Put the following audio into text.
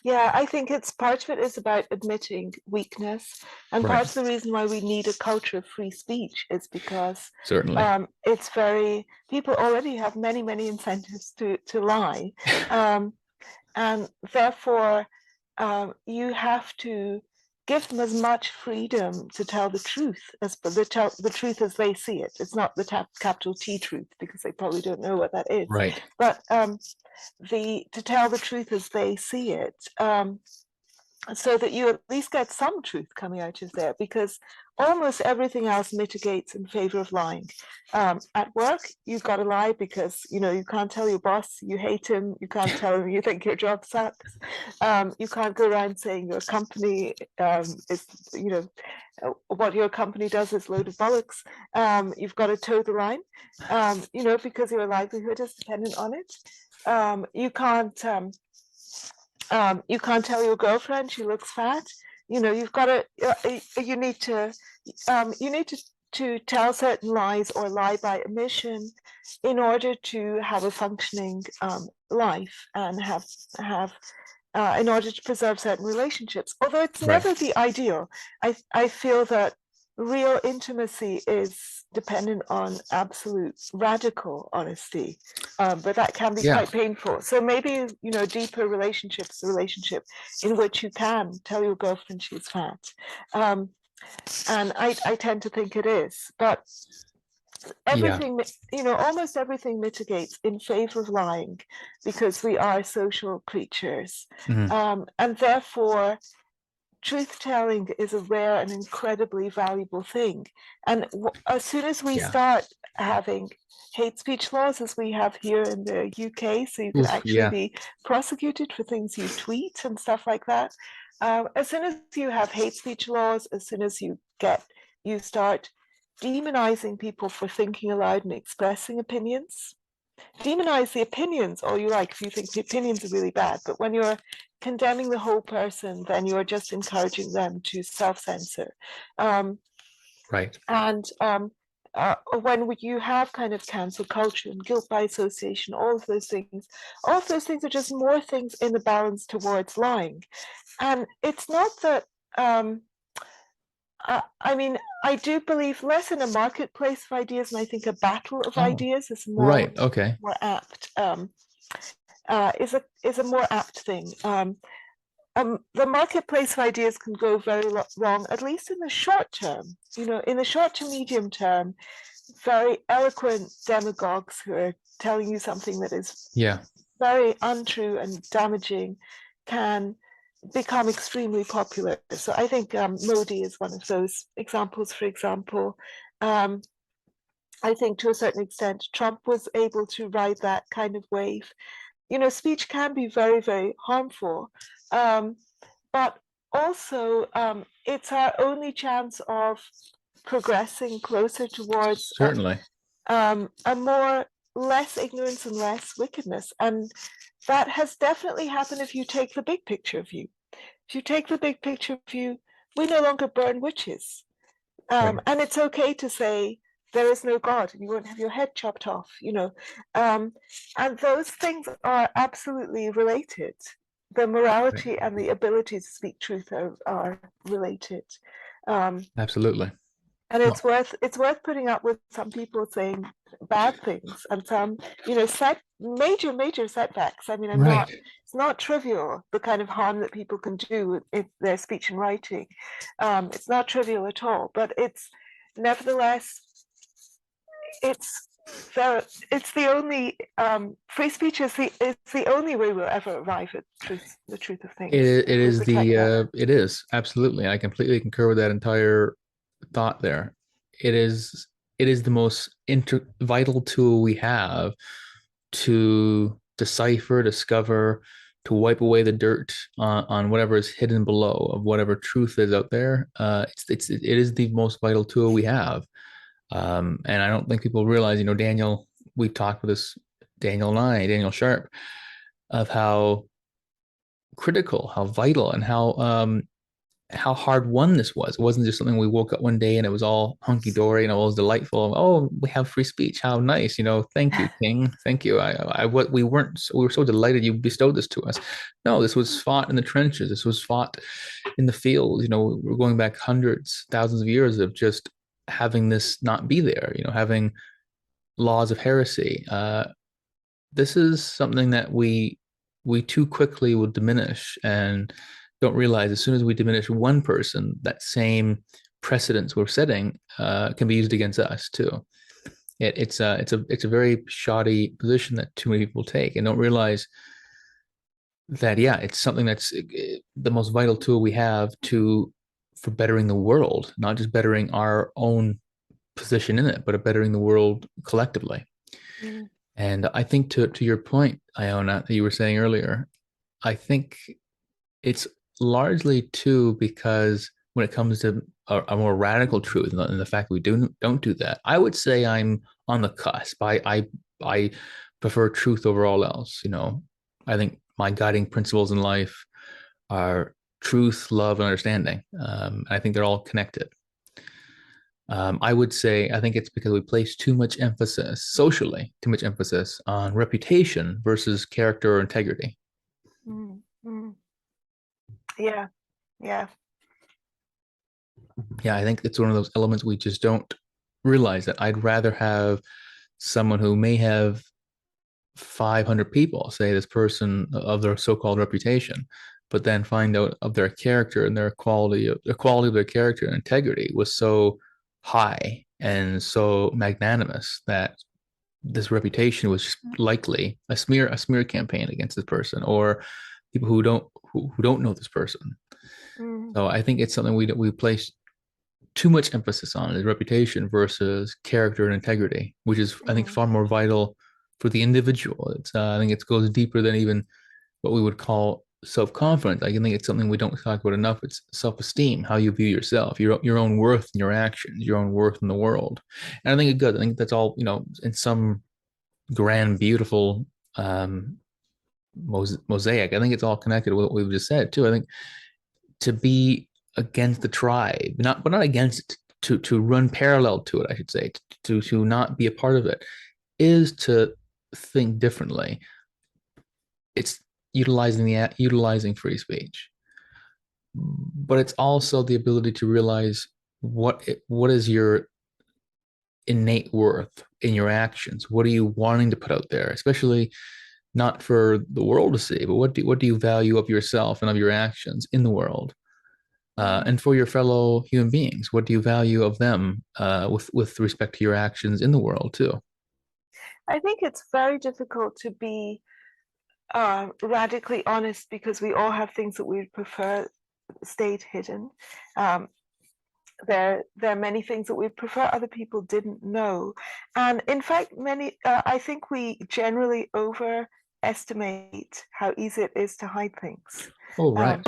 Yeah, I think it's part of it is about admitting weakness, and Right. part of the reason why we need a culture of free speech is because Certainly. it's very people already have many, many incentives to lie, um, and therefore you have to give them as much freedom to tell the truth as the truth as they see it. It's not the capital T truth because they probably don't know what that is, Right. but the to tell the truth as they see it, so that you at least get some truth coming out of there, because almost everything else mitigates in favor of lying. At work, you've got to lie because you can't tell your boss you hate him. You can't tell him you think your job sucks. You can't go around saying your company is, what your company does is load of bollocks. You've got to toe the line, because your livelihood is dependent on it. You can't tell your girlfriend she looks fat. You've got to. You need to. You need to tell certain lies or lie by omission in order to have a functioning life and have in order to preserve certain relationships. Although it's Right. never the ideal, I feel that real intimacy is dependent on absolute radical honesty, but that can be Yeah. quite painful. So maybe deeper relationships, a relationship in which you can tell your girlfriend she's fat, and I tend to think it is, but Yeah. everything, almost everything mitigates in favor of lying because we are social creatures. Mhm. And therefore, truth telling is a rare and incredibly valuable thing. And as soon as we Yeah. start having hate speech laws, as we have here in the UK, so you can Oof, actually yeah. be prosecuted for things you tweet and stuff like that. As soon as you have hate speech laws, as soon as you start demonizing people for thinking aloud and expressing opinions. Demonize the opinions all you like if you think the opinions are really bad, but when you're condemning the whole person, then you're just encouraging them to self-censor. Um, Right. and when you have kind of cancel culture and guilt by association, all of those things are just more things in the balance towards lying. And it's not that I mean, I do believe less in a marketplace of ideas, and I think a battle of Oh, ideas is right. Okay. more apt. Is a more apt thing. The marketplace of ideas can go very wrong, at least in the short term. In the short to medium term, very eloquent demagogues who are telling you something that is Yeah. very untrue and damaging can become extremely popular. So I think Modi is one of those examples. For example, um, I think to a certain extent, Trump was able to ride that kind of wave. Speech can be very, very harmful, um, but also it's our only chance of progressing closer towards Certainly. a more less ignorance and less wickedness. And that has definitely happened if you take the big picture view. If you take the big picture view, we no longer burn witches. Right. And it's okay to say there is no God and you won't have your head chopped off. And those things are absolutely related. The Right. morality and the ability to speak truth are related. Um, Absolutely. and No. it's worth putting up with some people saying bad things and some major setbacks. I mean, Right. it's not trivial the kind of harm that people can do in their speech and writing. It's not trivial at all, but it's nevertheless it's it's the only free speech is the only way we'll ever arrive at the truth of things It if we is protect that. it is absolutely. I completely concur with that entire thought there. It is the most vital tool we have to decipher, discover, to wipe away the dirt on whatever is hidden below of whatever truth is out there. It is the most vital tool we have. And I don't think people realize, Daniel, we've talked with this Daniel and Daniel Sharp, of how critical, how vital, and how hard won this was. It wasn't just something we woke up one day and it was all hunky dory and it was delightful. Oh, we have free speech. How nice. Thank you, King. Thank you. We were so delighted you bestowed this to us. No, this was fought in the trenches. This was fought in the field. We're going back hundreds, thousands of years of just having this not be there, having laws of heresy. This is something that we too quickly will diminish and don't realize as soon as we diminish one person, that same precedence we're setting can be used against us too. It's a very shoddy position that too many people take and don't realize that it's something that's the most vital tool we have for bettering the world, not just bettering our own position in it, but bettering the world collectively. Mm. And I think to your point, Iona, that you were saying earlier, I think it's largely too because when it comes to a more radical truth and the fact we don't do that, I would say I'm on the cusp. I prefer truth over all else. I think my guiding principles in life are truth, love, and understanding. I think they're all connected. I would say I think it's because we place too much emphasis socially, too much emphasis on reputation versus character or integrity. Mm-hmm. Yeah. Yeah, I think it's one of those elements we just don't realize that I'd rather have someone who may have 500 people say this person of their so-called reputation, but then find out of their character and their quality of their character and integrity was so high and so magnanimous that this reputation was likely a smear campaign against this person or people who don't know this person. So I think it's something we place too much emphasis on is reputation versus character and integrity, which is I think far more vital for the individual. It's I think it goes deeper than even what we would call self-confidence. I think it's something we don't talk about enough. It's self-esteem, how you view yourself, your own worth in your actions, your own worth in the world. And I think it's good. I think that's all, in some grand, beautiful mosaic. I think it's all connected with what we've just said too. I think to be against the tribe, but not against it, to run parallel to it, I should say, to not be a part of it, is to think differently. It's utilizing free speech, but it's also the ability to realize what is your innate worth in your actions. What are you wanting to put out there, especially not for the world to see, but what do you value of yourself and of your actions in the world, and for your fellow human beings? What do you value of them with respect to your actions in the world too? I think it's very difficult to be radically honest because we all have things that we prefer stayed hidden. There are many things that we prefer other people didn't know, and in fact, I think we generally overestimate how easy it is to hide things. Oh, right.